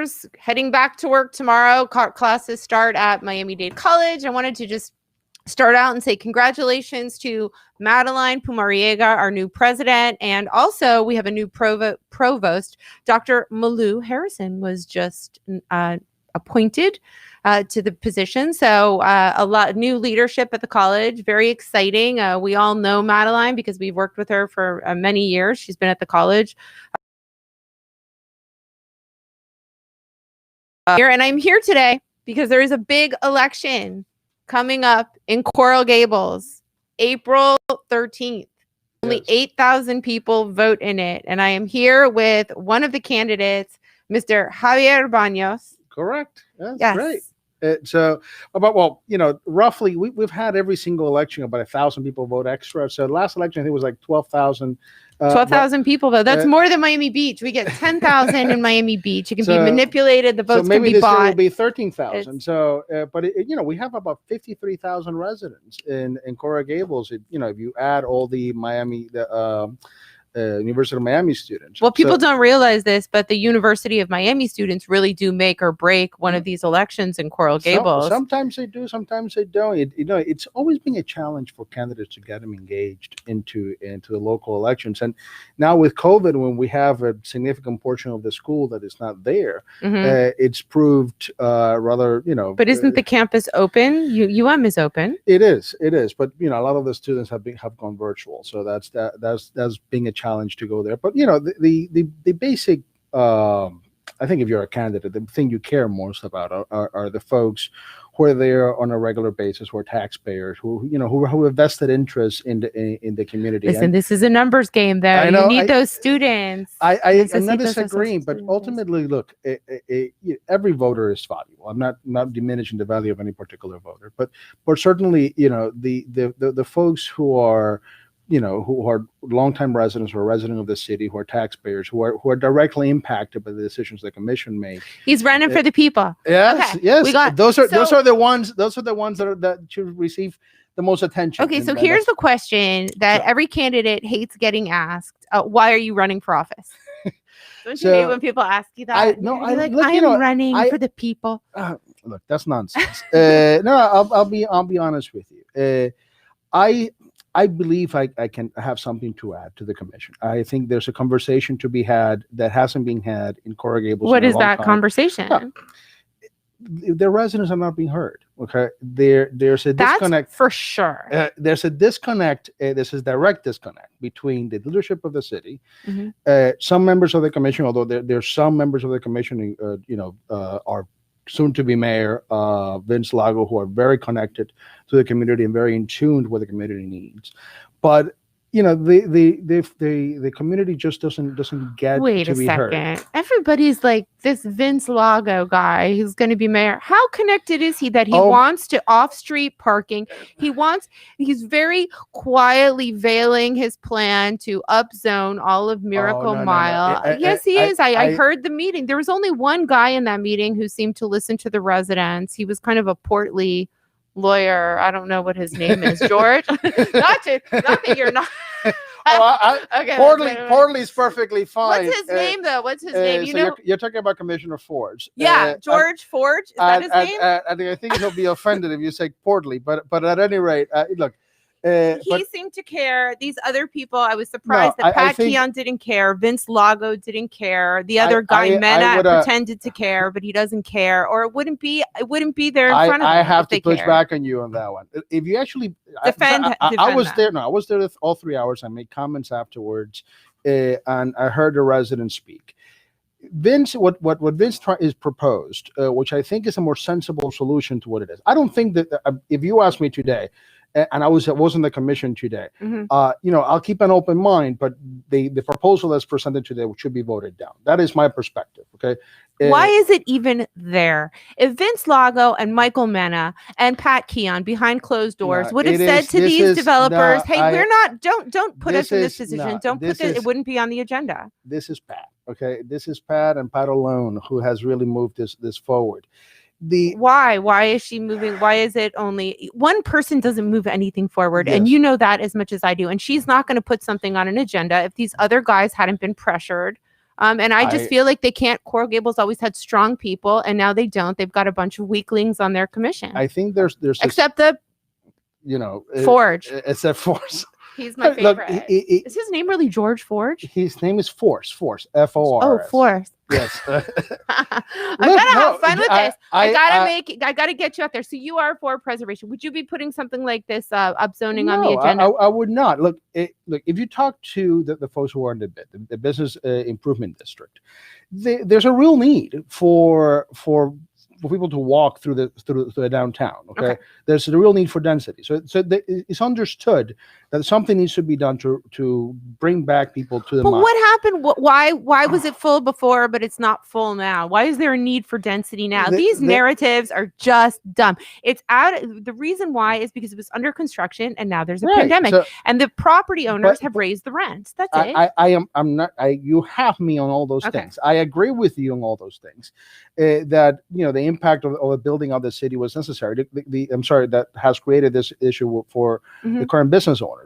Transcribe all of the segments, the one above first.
seniors heading back to work tomorrow. Classes start at Miami-Dade College. I wanted to just start out and say congratulations to Madeline Pumariega, our new president. And also we have a new provost. Dr. Malou Harrison was just appointed to the position. So a lot of new leadership at the college. Very exciting. We all know Madeline because we've worked with her for many years. She's been at the college. And I'm here today because there is a big election coming up in Coral Gables, April 13th. Only 8,000 people vote in it. And I am here with one of the candidates, Mr. Javier Banos. Correct. That's great. So roughly we've had every single election about 1,000 people vote extra. So the last election, I think it was like 12,000. 12,000 people, though. That's more than Miami Beach. We get 10,000 in Miami Beach. It can be manipulated. The votes can be bought. So maybe this year will be 13,000. So, we have about 53,000 residents in Coral Gables. If you add all the University of Miami students. Well, people don't realize this, but the University of Miami students really do make or break one of these elections in Coral Gables. Sometimes they do, sometimes they don't. It's always been a challenge for candidates to get them engaged into the local elections. And now with COVID, when we have a significant portion of the school that is not there, it's proved rather. But isn't the campus open? UM is open. It is, but a lot of the students have gone virtual, so that's being a challenge to go there. But the basic I think if you're a candidate, the thing you care most about are the folks who are there on a regular basis, who are taxpayers, who have vested interest in the community. Listen, this is a numbers game, though. You need those students. I'm not disagreeing, but ultimately, look, every voter is valuable. I'm not diminishing the value of any particular voter, but certainly, the folks who are longtime residents, who are residents of the city, who are taxpayers, who are directly impacted by the decisions the commission make. He's running for the people. Yes, okay. Yes. Those are the ones that should receive the most attention. Okay, so here's the question that every candidate hates getting asked: why are you running for office? Don't you hate when people ask you that? I'm running for the people. Look, that's nonsense. I'll be honest with you. I believe I can have something to add to the commission. I think there's a conversation to be had that hasn't been had in Coral Gables. What is that conversation? No, the residents are not being heard. Okay, there's a disconnect. That's for sure. There's a disconnect. This is direct disconnect between the leadership of the city, some members of the commission. Although there's some members of the commission, are soon-to-be mayor Vince Lago, who are very connected to the community and very in tune with what the community needs. But the community just doesn't get to be heard. Wait a second. Everybody's like, this Vince Lago guy who's going to be mayor. How connected is he that he wants to off-street parking? He's very quietly veiling his plan to upzone all of Miracle Mile. No. Yes, he is. I heard the meeting. There was only one guy in that meeting who seemed to listen to the residents. He was kind of a portly lawyer. I don't know what his name is. George? not that you're not. Okay, Portly is perfectly fine. What's his name, though? What's his name? You're talking about Commissioner Forge. Yeah, George Forge. Is that his name? I think he'll be offended if you say Portly. But at any rate, look. He seemed to care. These other people, I was surprised that Pat Keon didn't care. Vince Lago didn't care. The other guy, Mena, pretended to care, but he doesn't care. Or it wouldn't be there in front of him. I have to push back on you on that one. If you actually defend I was there. No, I was there all 3 hours. I made comments afterwards, and I heard the residents speak. Vince, what Vince is proposed, which I think is a more sensible solution to what it is. I don't think that if you ask me today, and I wasn't the commission today. I'll keep an open mind, but the proposal that's presented today should be voted down. That is my perspective. Okay. Why is it even there? If Vince Lago and Michael Mena and Pat Keon behind closed doors would have said to these developers, don't put us in this position. Don't put this. It wouldn't be on the agenda. This is Pat. Okay. This is Pat and Pat alone who has really moved this forward. Why is she moving? Why is it only one person doesn't move anything forward? Yes. And you know that as much as I do. And she's not going to put something on an agenda if these other guys hadn't been pressured And I just feel like they can't. Coral Gables always had strong people, and now they don't. They've got a bunch of weaklings on their commission. I think there's except the Forge. Except Forge. He's my favorite. Look, is his name really George Forge? His name is Force. F-O-R-S. Oh, Force. Yes. I gotta have fun with this. I gotta get you out there. So you are for preservation. Would you be putting something like this upzoning on the agenda? I would not. Look, if you talk to the folks who are in the business improvement district, there's a real need for people to walk through the downtown. Okay? There's a real need for density. So it's understood that something needs to be done to bring back people to the. But what happened? Why was it full before, but it's not full now? Why is there a need for density now? These narratives are just dumb. It's the reason why is because it was under construction and now there's a pandemic, and the property owners have raised the rents. That's it. I'm not. You have me on all those things. I agree with you on all those things. That the impact of the building of the city was necessary. That has created this issue for the current business owners.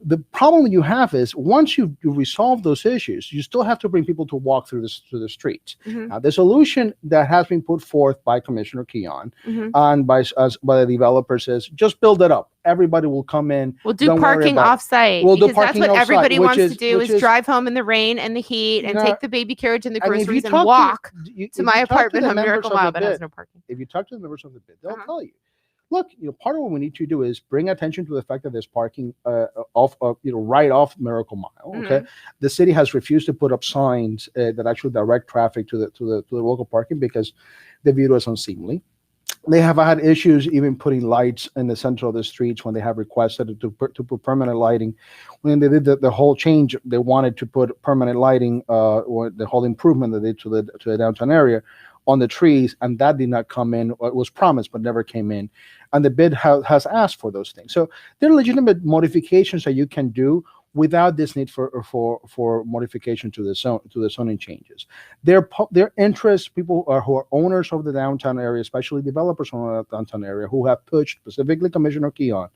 The problem you have is once you resolve those issues, you still have to bring people to walk through the streets. Now, the solution that has been put forth by Commissioner Keon and by the developers is just build it up. Everybody will come in. We'll do parking off-site. Because that's what everybody wants to do is drive home in the rain and the heat and take the baby carriage and the groceries and walk to my apartment on Miracle Mile, but has no parking. If you talk to the members of the BID, they'll tell you. Look, part of what we need to do is bring attention to the fact that there's parking right off Miracle Mile. Okay, the city has refused to put up signs that actually direct traffic to the local parking because they view it as unseemly. They have had issues even putting lights in the center of the streets when they have requested to put permanent lighting. When they did the whole change, they wanted to put permanent lighting, or the whole improvement that they did to the downtown area on the trees, and that did not come in. It was promised, but never came in. And the BID has asked for those things. So there are legitimate modifications that you can do without this need for modification to the zoning changes. Their interest, people who are owners of the downtown area, especially developers from the downtown area, who have pushed, specifically Commissioner Keon,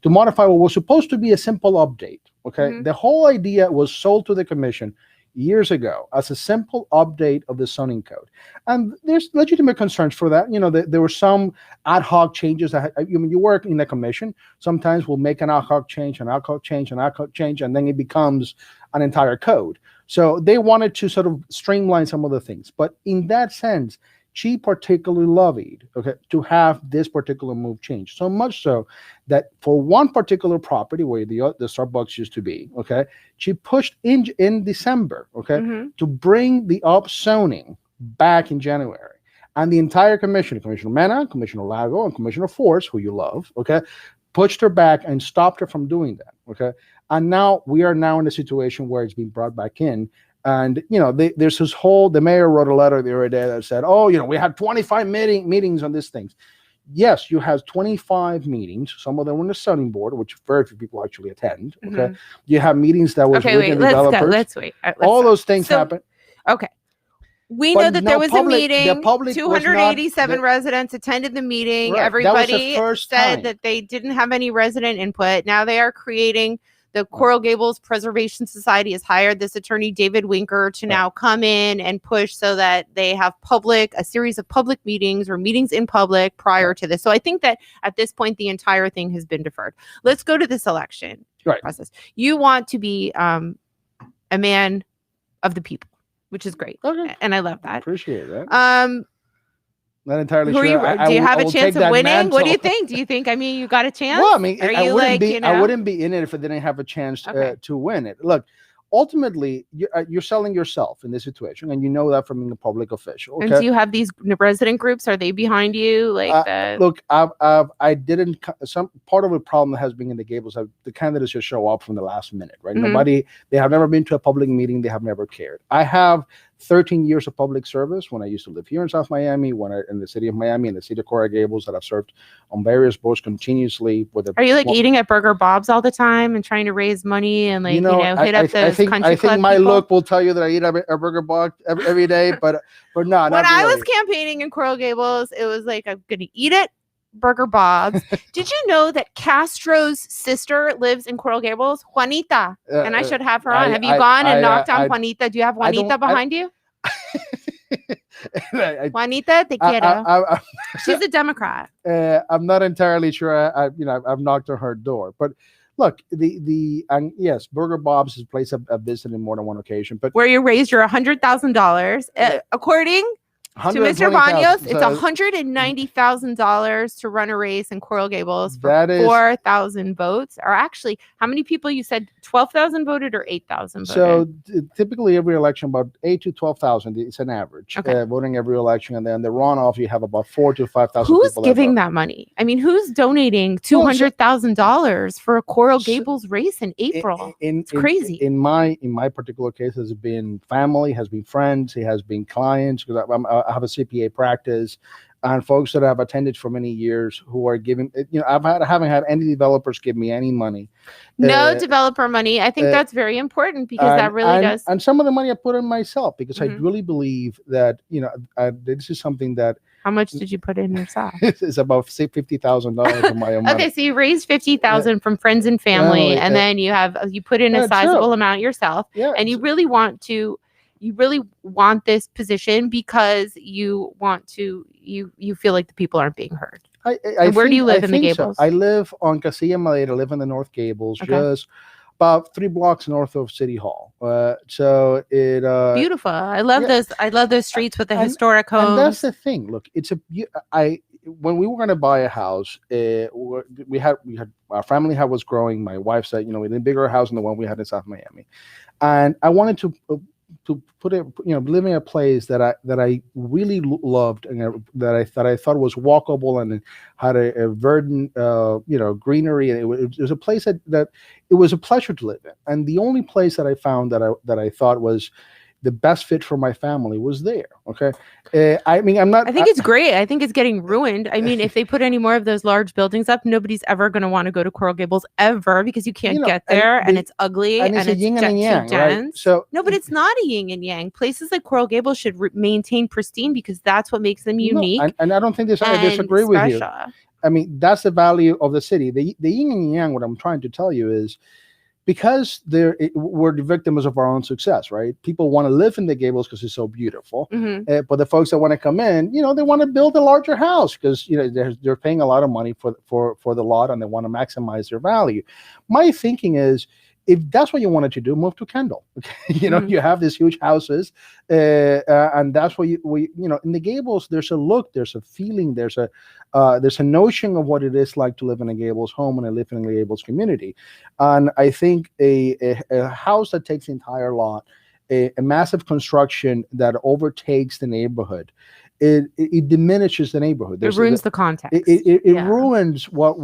to modify what was supposed to be a simple update. Okay, the whole idea was sold to the commission years ago as a simple update of the zoning code, and there's legitimate concerns for that. There were some ad hoc changes that you work in the commission. Sometimes we'll make an ad hoc change, and then it becomes an entire code. So they wanted to sort of streamline some of the things, but in that sense, she particularly lobbied, to have this particular move changed. So much so that for one particular property where the Starbucks used to be, she pushed in December, to bring the upzoning back in January. And the entire commission, Commissioner Mena, Commissioner Lago, and Commissioner Force, who you love, pushed her back and stopped her from doing that, And now we are now in a situation where it's being brought back in. And, there's this the mayor wrote a letter the other day that said, we had 25 meetings on these things. Yes, you have 25 meetings. Some of them on the zoning board, which very few people actually attend. You have meetings that was with the developers. Let's wait. All those things happen. Okay. We know that there was a meeting. 287 residents attended the meeting. Right. Everybody said that they didn't have any resident input. Now they are creating. The Coral Gables Preservation Society has hired this attorney, David Winker, to now come in and push so that they have a series of public meetings or meetings in public prior to this. So I think that at this point, the entire thing has been deferred. Let's go to this election process. You want to be a man of the people, which is great. Okay. And I love that. Appreciate that. Not entirely sure. Do you have a chance of winning? Mantle. What do you think? You got a chance? Well, I wouldn't be in it if I didn't have a chance to win it. Look, ultimately, you're selling yourself in this situation, and you know that from being a public official. And do you have these resident groups? Are they behind you? Look, I didn't. Some part of the problem that has been in the Gables, the candidates just show up from the last minute, right? They have never been to a public meeting. They have never cared. I have 13 years of public service when I used to live here in South Miami, in the city of Miami, and the city of Coral Gables, that I've served on various boards continuously. Are you eating at Burger Bob's all the time and trying to raise money and hit up those country club I think my people? Look will tell you that I eat at Burger Bob every day, but no. When I was campaigning in Coral Gables, it was like, I'm going to eat it Burger Bob's. Did you know that Castro's sister lives in Coral Gables? Juanita. And I should have her on. Have you gone and knocked on Juanita? Do you have Juanita behind you? Juanita, te quiero. She's a Democrat. I'm not entirely sure. I've knocked on her door, but look, yes, Burger Bob's is a place I've visited more than one occasion. But where you raised your $100,000, according to Mr. Banos, it's $190,000 to run a race in Coral Gables for 4,000 votes. Or actually, how many people you said 12,000 voted or 8,000 voted? So typically every election, about 8 to 12,000. It's an average voting every election, and then the runoff you have about 4,000 to 5,000. Who's giving that money? I mean, who's donating $200,000 for a Coral Gables race in April? It's crazy. In my particular case, has been family, has been friends, it has been clients, because I have a CPA practice, and folks that I've attended for many years who are giving. I haven't had any developers give me any money. No developer money. I think that's very important, because that really does. And some of the money I put in myself, because I really believe that this is something that. How much did you put in yourself? It's about $50,000 of my own money. Okay, so you raised $50,000 from friends and family, and then you put in a sizable amount yourself, and you really want this position because you feel like the people aren't being heard. Where do you live in the Gables? So. I live on Casilla Madera. I live in the North Gables, just about 3 blocks north of City Hall. So it beautiful. I love those. I love those streets with the historic homes. And that's the thing. Look, when we were going to buy a house, we had our family house was growing. My wife said, we need a bigger house than the one we had in South Miami, and I wanted to put it, living in a place that I really loved, and that I thought was walkable and had a verdant, greenery. And it was a place that it was a pleasure to live in. And the only place that I found that I thought was the best fit for my family was there. Okay. I think it's great. I think it's getting ruined. I mean, if they put any more of those large buildings up, nobody's ever going to want to go to Coral Gables ever, because you can't get there, and it's ugly, and it's yin and yang, right? So no, but it's not a yin and yang. Places like Coral Gables should maintain pristine, because that's what makes them unique. And I don't think I disagree with you. I mean, that's the value of the city. The yin and yang, what I'm trying to tell you is, because we're the victims of our own success, right? People want to live in the Gables because it's so beautiful, but the folks that want to come in, they want to build a larger house because they're paying a lot of money for the lot, and they want to maximize their value. My thinking is, if that's what you wanted to do, move to Kendall. You have these huge houses, and that's what in the Gables, there's a look, there's a feeling, there's a notion of what it is like to live in a Gables home and live in a Gables community. And I think a house that takes the entire lot, a massive construction that overtakes the neighborhood, it diminishes the neighborhood. It ruins the context. It ruins what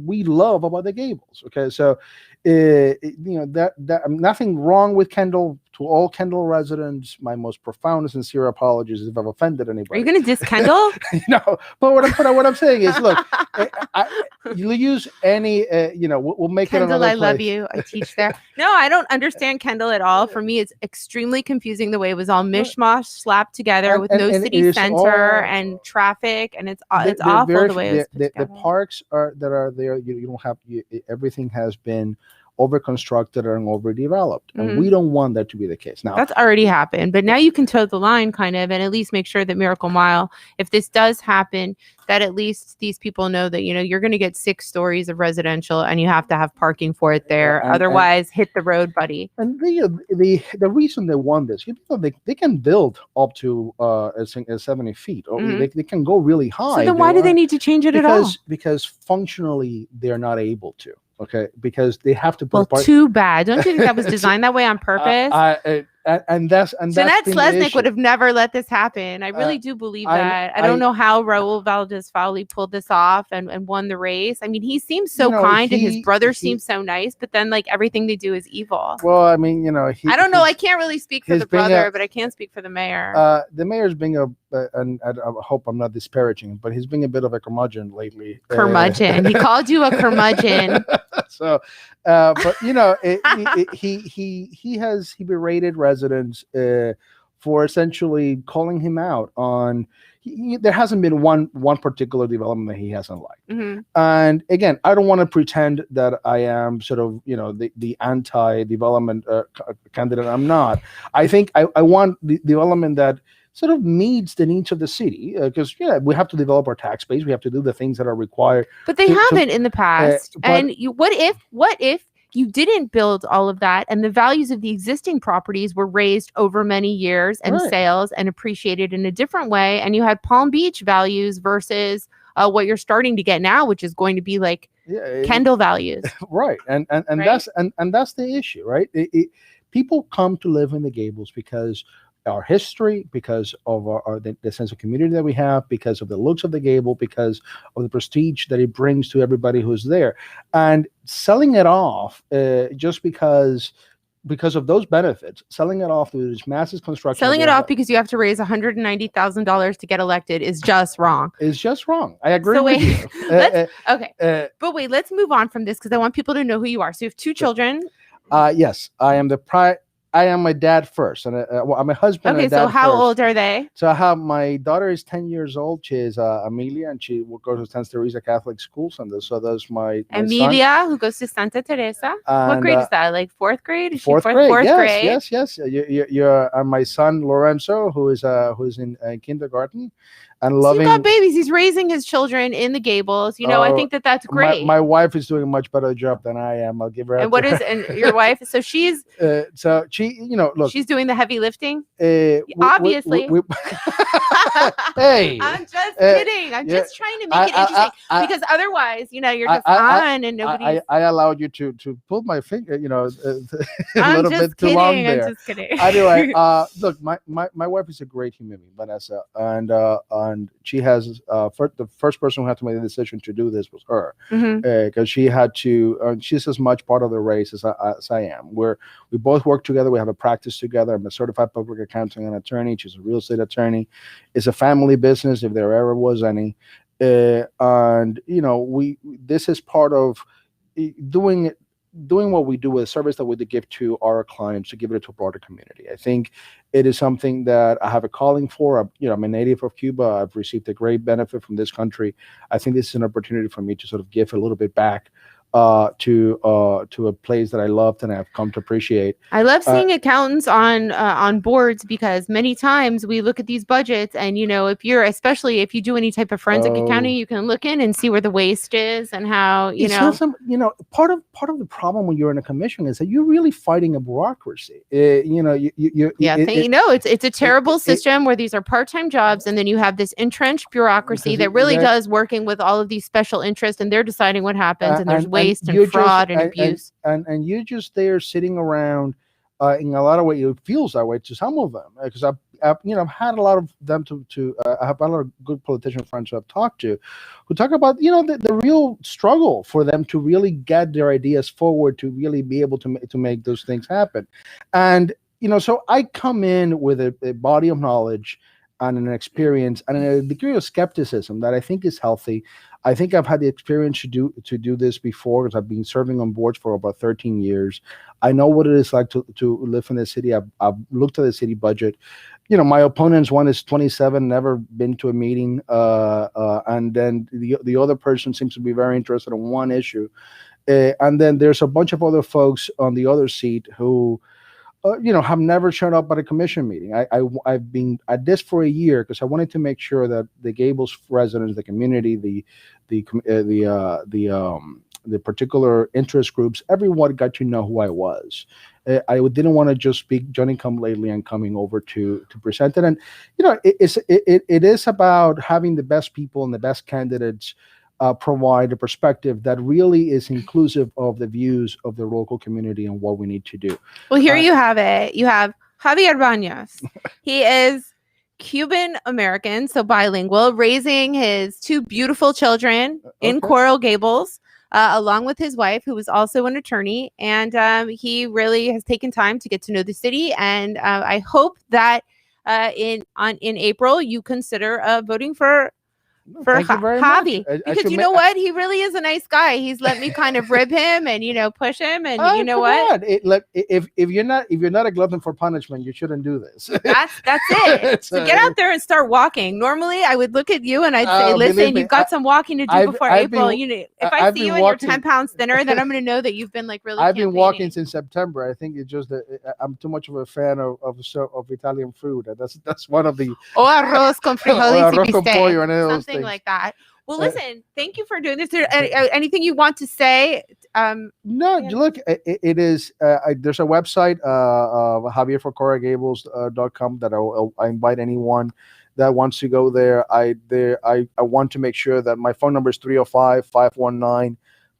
we love about the Gables. Okay, so that nothing wrong with Kendall. To all Kendall residents, my most profound and sincere apologies if I've offended anybody. Are you going to diss Kendall? No, but what I'm saying is, look, you use any, we'll make Kendall, it another place. I love you. I teach there. No, I don't understand Kendall at all. For me, it's extremely confusing the way it was all mishmash slapped together with no city center and traffic, and it's awful the way it was put together. The parks that are there, you don't have everything has been overconstructed and overdeveloped, and we don't want that to be the case. Now that's already happened, but now you can toe the line kind of, and at least make sure that Miracle Mile, if this does happen, that at least these people know that you're going to get 6 stories of residential, and you have to have parking for it there. Otherwise, hit the road, buddy. And the reason they want this, they can build up to 70 feet, or they can go really high. So then why do they need to change it at all? Because functionally they're not able to. Okay, because they have to put. Well, too bad. Don't you think that was designed that way on purpose? Jeanette Slesnik would have never let this happen. I really do believe that. I don't know how Raul Valdez-Fowley pulled this off and won the race. I mean, he seems so kind, and his brother seems so nice, but then everything they do is evil. Well, I mean, I don't know. I can't really speak for the brother, but I can speak for the mayor. The mayor's being and I hope I'm not disparaging, but he's being a bit of a curmudgeon lately. Curmudgeon. He called you a curmudgeon. So, but he berated residents for essentially calling him out on. There hasn't been one particular development that he hasn't liked. Mhm. And again, I don't want to pretend that I am sort of, the anti-development candidate. I'm not. I think I want the development that sort of meets the needs of the city, because we have to develop our tax base. We have to do the things that are required. But they haven't in the past. but- And what if you didn't build all of that and the values of the existing properties were raised over many years and Right. sales and appreciated in a different way, and you had Palm Beach values versus what you're starting to get now, which is going to be like Kendall values. Right. And Right? that's the issue, right? People come to live in the Gables because our history, because of the sense of community that we have, because of the looks of the Gable, because of the prestige that it brings to everybody who's there. And selling it off just because of those benefits, selling it off to this massive construction. Selling it off because you have to raise $190,000 to get elected is just wrong. Is just wrong. I agree So with wait, you. okay. But wait, let's move on from this because I want people to know who you are. So you have two children. Yes, I am I am my dad first, and I'm a husband. Okay, and a dad so how first. old are they? So I have my daughter is 10 years old. She is Amelia, and she will go to Santa Teresa Catholic School. So that's my Amelia, who goes to Santa Teresa. What grade is that? Like fourth grade? Is fourth she grade. Fourth grade. Yes. You're my son Lorenzo, who is in kindergarten, and So loving. you got babies. He's raising his children in the Gables. I think that's great. My wife is doing a much better job than I am. I'll give her. And your wife? So she's. So she, look. She's doing the heavy lifting. Obviously. Hey. I'm just kidding. I'm just trying to make it interesting because otherwise, you're just on and nobody. I allowed you to pull my finger, a I'm little just bit too long kidding. there. I'm just kidding. Anyway, look, my wife is a great human being, Vanessa, and she has the first person who had to make the decision to do this was her, because she had to. She's as much part of the race as I am. We both work together. We have a practice together. I'm a certified public accountant and attorney. She's a real estate attorney. It's a family business, if there ever was any. And this is part of doing what we do with a service that we give to our clients, to give it to a broader community. I think it is something that I have a calling for. I'm a native of Cuba. I've received a great benefit from this country. I think this is an opportunity for me to sort of give a little bit back to a place that I loved and I've come to appreciate. I love seeing accountants on boards because many times we look at these budgets and especially if you do any type of forensic accounting, you can look in and see where the waste is and how part of the problem when you're in a commission is that you're really fighting a bureaucracy. It's a terrible system where these are part-time jobs and then you have this entrenched bureaucracy that really does working with all of these special interests and they're deciding what happens and there's waste and fraud and abuse. And you're just there sitting around in a lot of ways. It feels that way to some of them because I've had a lot of them I have a lot of good politician friends who I've talked to who talk about the real struggle for them to really get their ideas forward, to really be able to make those things happen. And so I come in with a body of knowledge and an experience and a degree of skepticism that I think is healthy. I think I've had the experience to do this before because I've been serving on boards for about 13 years. I know what it is like to live in the city. I've looked at the city budget. My opponent's one is 27, never been to a meeting. And then the other person seems to be very interested in one issue. And then there's a bunch of other folks on the other seat who have never shown up at a commission meeting. I've been at this for a year because I wanted to make sure that the Gables residents, the community, the particular interest groups, everyone got to know who I was. I didn't want to just be Johnny come lately and coming over to present it. And it is about having the best people and the best candidates provide a perspective that really is inclusive of the views of the local community and what we need to do. Well, here you have it. You have Javier Banos. He is Cuban American, so bilingual, raising his two beautiful children in Coral Gables, along with his wife, who is also an attorney. And he really has taken time to get to know the city. And I hope that in April you consider voting for for Thank you very Javi. much. I Because should you ma- know what? He really is a nice guy. He's let me kind of rib him and, push him. And you know come what? on. Look, if you're not a glutton for punishment, you shouldn't do this. That's it. So get out there and start walking. Normally, I would look at you and I'd say, believe "Listen, me, you've got some walking to do before I've April." been- If I I've see been you and walking- you're 10 pounds thinner, then I'm going to know that you've been like really. I've been walking campaigning. since September. I think it's just that I'm too much of a fan of Italian food. That's one of the O arroz con frijoles y arroz con bistec, pollo and any of those something things. like that. Well, listen, thank you for doing this. Is there anything you want to say? No, Yeah. look, it is. There's a website, javierforcoralgables.com that I invite anyone that wants to go there. I want to make sure that my phone number is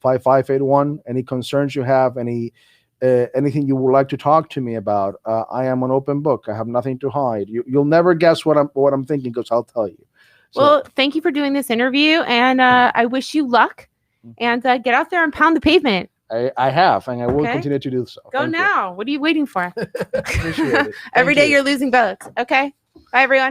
305-519-5581. Any concerns you have, anything you would like to talk to me about, I am an open book. I have nothing to hide. You'll never guess what I'm thinking, because I'll tell you. So, Well, thank you for doing this interview, and I wish you luck. And get out there and pound the pavement. I have, and I will Okay. continue to do so. Go Thank you. What are you waiting for? Appreciate it. Every Thank day you. you're losing votes. Okay. Bye, everyone.